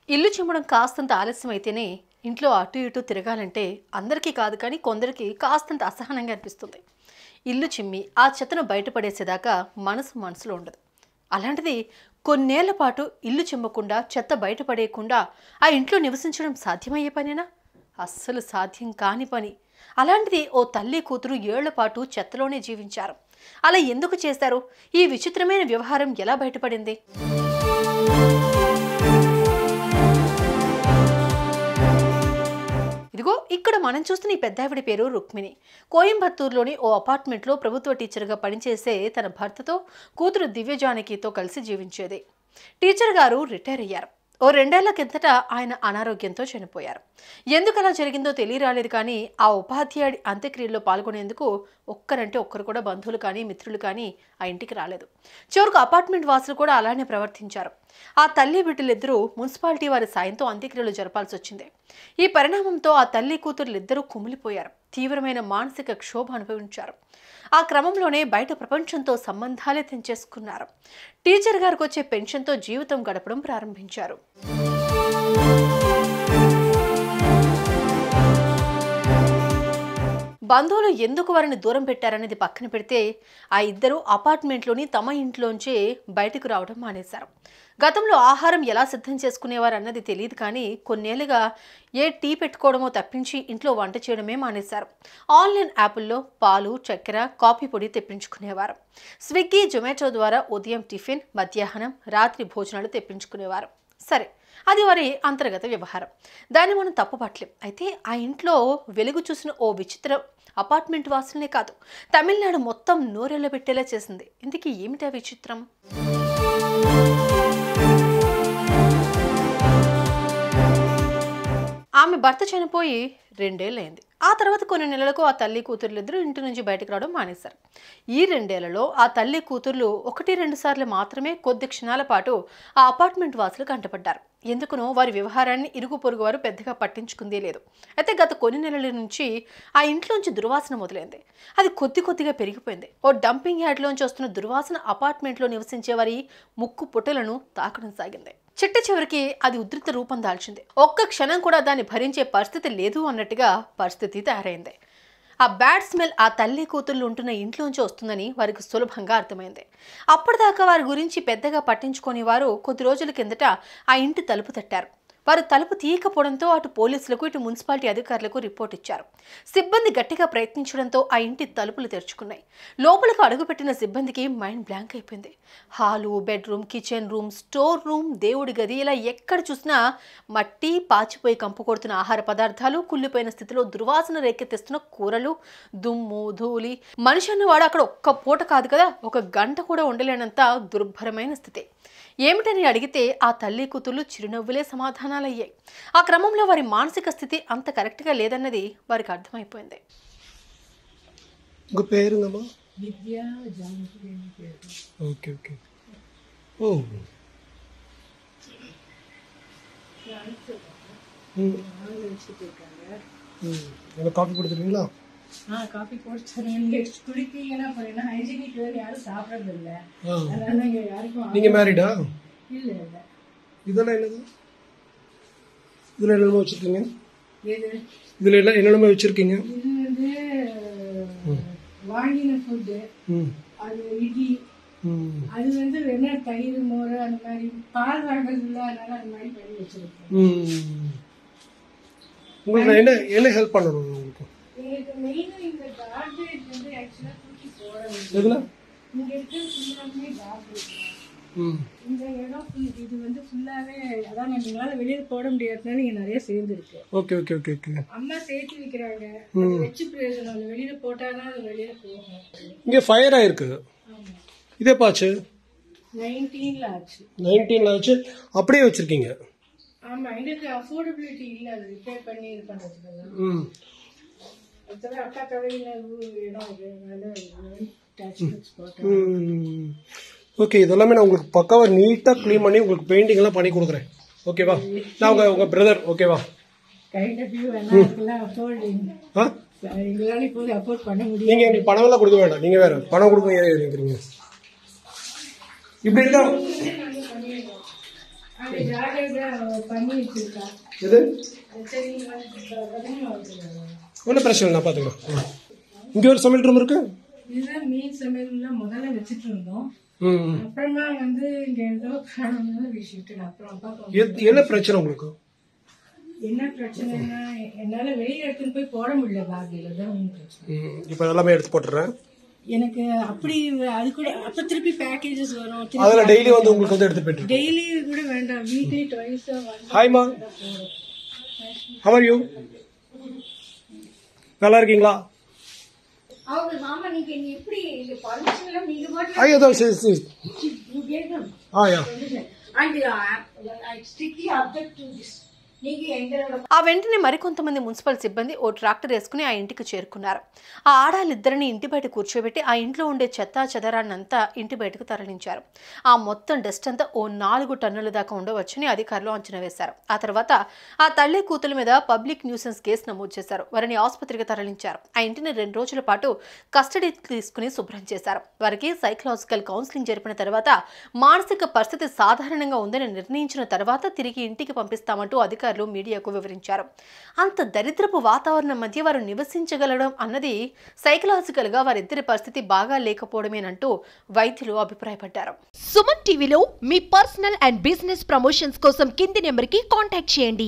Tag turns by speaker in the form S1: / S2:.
S1: ఇల్లు చిమ్మడం కాస్తంత ఆలస్యం అయితేనే ఇంట్లో అటు ఇటు తిరగాలంటే అందరికీ కాదు కానీ కొందరికి కాస్తంత అసహనంగా అనిపిస్తుంది. ఇల్లు చిమ్మి ఆ చెత్తను బయటపడేసేదాకా మనసులో ఉండదు. అలాంటిది కొన్నేళ్ల పాటు ఇల్లు చిమ్మకుండా చెత్త బయటపడేయకుండా ఆ ఇంట్లో నివసించడం సాధ్యమయ్యే పనేనా? అస్సలు సాధ్యం కాని పని. అలాంటిది ఓ తల్లి కూతురు ఏళ్ల పాటు చెత్తలోనే జీవించారు. అలా ఎందుకు చేశారు? ఈ విచిత్రమైన వ్యవహారం ఎలా బయటపడింది? ఇదిగో ఇక్కడ మనం చూస్తున్న ఈ పెద్దావిడ పేరు రుక్మిణి. కోయంబత్తూరులోని ఓ అపార్ట్మెంట్లో ప్రభుత్వ టీచర్గా పనిచేసే తన భర్తతో కూతురు దివ్యజానకితో కలిసి జీవించేది. టీచర్ గారు రిటైర్ అయ్యారు. ఓ 2 ఏళ్ల కిందట ఆయన అనారోగ్యంతో చనిపోయారు. ఎందుకు అలా జరిగిందో తెలియరాలేదు కానీ ఆ ఉపాధ్యాయుడి అంత్యక్రియల్లో పాల్గొనేందుకు ఒక్కరు కూడా బంధువులు కానీ మిత్రులు కానీ ఆ ఇంటికి రాలేదు. చివరకు అపార్ట్మెంట్ వాసులు కూడా అలానే ప్రవర్తించారు. ఆ తల్లి బిడ్డలిద్దరూ మున్సిపాలిటీ వారి సాయంతో అంత్యక్రియలు జరపాల్సి వచ్చింది. ఈ పరిణామంతో ఆ తల్లి కూతురులిద్దరూ కుమిలిపోయారు. తీవ్రమైన మానసిక క్షోభ అనుభవించారు. ఆ క్రమంలోనే బయట ప్రపంచంతో సంబంధాలే తెంచేసుకున్నారు. టీచర్ గారికి వచ్చే పెన్షన్తో జీవితం గడపడం ప్రారంభించారు. బంధువులు ఎందుకు వారిని దూరం పెట్టారనేది పక్కన పెడితే ఆ ఇద్దరు అపార్ట్మెంట్లోని తమ ఇంట్లోంచే బయటకు రావడం మానేశారు. గతంలో ఆహారం ఎలా సిద్ధం చేసుకునేవారు అన్నది తెలియదు కానీ కొన్నేళ్లుగా ఏ టీ పెట్టుకోవడమో తప్పించి ఇంట్లో వంట చేయడమే మానేశారు. ఆన్లైన్ యాప్ల్లో పాలు, చక్కెర, కాఫీ పొడి తెప్పించుకునేవారు. స్విగ్గీ, జొమాటో ద్వారా ఉదయం టిఫిన్, మధ్యాహ్నం, రాత్రి భోజనాలు తెప్పించుకునేవారు. సరే, అది వారి అంతర్గత వ్యవహారం. దాన్ని మనం తప్పుపట్టలేం. అయితే ఆ ఇంట్లో వెలుగు చూసిన ఓ విచిత్రం అపార్ట్మెంట్ వాసులనే కాదు, తమిళనాడు మొత్తం నోరెళ్ళ పెట్టేలా చేసింది. ఇందుకు ఏమిటా విచిత్రం? ఆమె భర్త చనిపోయి 2 ఏళ్ళైంది. ఆ తర్వాత కొన్ని నెలలకు ఆ తల్లి కూతురులిద్దరూ ఇంటి నుంచి బయటకు రావడం మానేశారు. ఈ 2 ఏళ్లలో ఆ తల్లి కూతుర్లు 1-2 సార్లు మాత్రమే కొద్ది క్షణాల పాటు ఆ అపార్ట్మెంట్ వాసులు కంటపడ్డారు. ఎందుకునో వారి వ్యవహారాన్ని ఇరుగు పొరుగు వారు పెద్దగా పట్టించుకుందే లేదు. అయితే గత కొన్ని నెలల నుంచి ఆ ఇంట్లోంచి దుర్వాసన మొదలైంది. అది కొద్దిగా పెరిగిపోయింది. ఓ డంపింగ్ యార్డ్లోంచి వస్తున్న దుర్వాసన అపార్ట్మెంట్లో నివసించే వారి ముక్కు పుట్టలను తాకడం సాగింది. చివరికి అది ఉధృత రూపం దాల్చింది. ఒక్క క్షణం కూడా దాన్ని భరించే పరిస్థితి లేదు అన్నట్టుగా పరిస్థితి తయారైంది. ఆ బ్యాడ్ స్మెల్ ఆ తల్లి కూతుళ్ళు ఉంటున్న ఇంట్లోంచి వస్తుందని వారికి సులభంగా అర్థమైంది. అప్పటిదాకా వారి గురించి పెద్దగా పట్టించుకొని వారు కొద్ది రోజుల కిందట ఆ ఇంటి తలుపు తట్టారు. వారు తలుపు తీయకపోవడంతో అటు పోలీసులకు ఇటు మున్సిపాలిటీ అధికారులకు రిపోర్ట్ ఇచ్చారు. సిబ్బంది గట్టిగా ప్రయత్నించడంతో ఆ ఇంటి తలుపులు తెరుచుకున్నాయి. లోపలకు అడుగుపెట్టిన సిబ్బందికి మైండ్ బ్లాంక్ అయిపోయింది. Hall, bedroom, kitchen room, store room, దేవుడి గది, ఇలా ఎక్కడ చూసినా మట్టి, పాచిపోయి కంపు కొడుతున్న ఆహార పదార్థాలు, కుళ్ళిపోయిన స్థితిలో దుర్వాసన రేకెత్తిస్తున్న కూరలు, దుమ్ము, ధూళి. మనిషి అన్నవాడు అక్కడ ఒక్క పూట కాదు కదా, 1 గంట కూడా ఉండలేనంత దుర్భరమైన స్థితి. ఏమిటని అడిగితే ఆ తల్లి కూతుళ్ళు చిరునవ్వులే సమాధానాలయ్యాయి. ఆ క్రమంలో వారి మానసిక స్థితి అంత కరెక్ట్గా లేదన్నది వారికి అర్థమైపోయింది.
S2: காஃபி கொடுத்துருவீங்களா?
S3: காஃபி குடிச்சேன். குடிப்பீங்கன்னா போறேன்னா ஹைஜீனிக் வேற யாரும் சாப்பிடறது இல்ல. அதனால இங்க யாருக்கும்.
S2: நீங்க மேரிடா?
S3: இல்ல இல்ல.
S2: இதெல்லாம் என்னது? இதுல என்னென்ன வச்சிருக்கீங்க?
S3: எது?
S2: இதுல எல்லாம் என்னென்ன வச்சிருக்கீங்க?
S3: இது வந்து வாங்கின ஃபுட். அது இட்லி. அது வந்து வெண்ணெய், தயிர், மோர் அந்த மாதிரி பால் வாங்குறது இல்ல, அதனால அந்த மாதிரி பண்ணி வச்சிருக்கேன்.
S2: உங்களுக்கு என்ன ஹெல்ப் பண்ணணும் உங்களுக்கு?
S3: எனக்கு மெயினா இந்த கார்பேஜ் வந்து ஆக்சுவலா தூக்கி போட வேண்டியது.
S2: எதுல?
S3: இங்க இருக்கிற ஃபுல்லாமே கார்பேஜ். இந்த இடம் இது வந்து ஃபுல்லாவே அதான் எங்களால வெளியில போட முடியாதனால இங்க நிறைய சேர்ந்து இருக்கு.
S2: Okay okay okay okay.
S3: அம்மா சேர்த்து வைக்கிறாங்க. வெச்சு பிரயோஜனம் இல்ல, வெளியில போட்டாதான் அது வெளியில போகும்.
S2: இங்க ஃபயர் ஆயிருக்கு.
S3: ஆமா.
S2: இதே பாச்சு
S3: 19ல ஆச்சு.
S2: 19ல ஆச்சு. அப்படியே வச்சிருக்கீங்க?
S3: ஆமா, எனக்கு அஃபோர்டபிலிட்டி இல்ல அது ரிப்பேர் பண்ணி இது பண்றதுக்கு. அதுவே அக்கா கடையில இடம் இது டச் போட்டேன்.
S2: ஓகே, இதெல்லாமே நான் உங்களுக்கு பக்காவா நீட்டா க்ளீன் பண்ணி உங்களுக்கு பெயிண்டிங் எல்லாம் பண்ணி கொடுக்குறேன். ஓகேவா? நான் உங்க பிரதர். ஓகேவா?
S3: கைண்ட் ஆஃப் வியூ எல்லாம் அஃபோர்டிங். எங்களால இப்போ அஃபோர்ட் பண்ண முடியும்.
S2: நீங்க எனக்கு பணம் எல்லாம் கொடுக்க வேண்டாம். நீங்க வேற பணம் கொடுக்க நினைக்கிறீங்க. இப்படி இருக்கா?
S3: அங்கே ஜாலியாக பண்ணி வச்சிருக்கா.
S2: எது
S3: சரி உடனே வருது.
S2: ஒன்றும் பிரச்சனை இல்லை, நான் பார்த்துக்கிறேன். இங்கே ஒரு சமையல் ரூம் இருக்கு.
S3: இதுதான் மீன் சமையல்லாம் முதல்ல வச்சுட்டு இருந்தோம்.
S2: ம்.
S3: அப்புறமா வந்து இங்க ஏதோ காரணம்னு விஷயத்து அப்புறம் அப்பா
S2: என்ன பிரச்சனை உங்களுக்கு?
S3: என்ன பிரச்சனைன்னா என்னால வெளியில எடுத்துன்னு போய் போட முடியல, பேக்ல தான் பிரச்சனை.
S2: இப்போ எல்லாமே எடுத்து போட்டுறேன்.
S3: எனக்கு அப்படி அது கூட அப்ப திருப்பி பேக்கேஜஸ் வரும்.
S2: அதில் டெய்லி வந்து உங்களுக்கு வந்து எடுத்து போயிட்டு.
S3: டெய்லி கூட வேண்டாம், வீக்லி ட்வைஸ்
S2: ஹாய்மா, ஹவ் ஆர் யூ? நல்லா இருக்கீங்களா?
S3: அவங்க மாமா நீங்க எப்படி பர்மிஷன் எல்லாம் நீங்க மட்டும்
S2: ஐயோ
S3: you gave them.
S2: Yeah
S3: And I strictly object to this. நீங்க எங்களோட
S1: ఆ వెంటనే మరికొంతమంది మున్సిపల్ సిబ్బంది ఓ ట్రాక్టర్ వేసుకుని ఆ ఇంటికి చేరుకున్నారు. ఆ ఆడాలిద్దరిని ఇంటి బయట కూర్చోబెట్టి ఆ ఇంట్లో ఉండే చెత్తా చెదరాన్నంతా ఇంటి బయటకు తరలించారు. ఆ మొత్తం డస్ట్ అంతా ఓ 4 టన్నుల దాకా ఉండవచ్చని అధికారులు అంచనా వేశారు. ఆ తర్వాత ఆ తల్లి కూతుల మీద పబ్లిక్ న్యూసెన్స్ కేసు నమోదు చేశారు. వారిని ఆసుపత్రికి తరలించారు. ఆ ఇంటిని 2 రోజుల పాటు కస్టడీ తీసుకుని శుభ్రం చేశారు. వారికి సైకలాజికల్ కౌన్సిలింగ్ జరిపిన తర్వాత మానసిక పరిస్థితి సాధారణంగా ఉందని నిర్ణయించిన తర్వాత తిరిగి ఇంటికి పంపిస్తామంటూ అధికారులు మీడియాకు వివరించారు. అంత దరిద్రపు వాతావరణం మధ్య వారు నివసించగలడం అన్నది సైకలాజికల్ గా వారిద్దరి పరిస్థితి బాగా లేకపోవడమేనంటూ వైద్యులు అభిప్రాయపడ్డారు.
S4: సుమన్ టీవీలో మీ పర్సనల్ అండ్ బిజినెస్ ప్రమోషన్స్ కోసం కింది నెంబర్కి కాంటాక్ట్ చేయండి.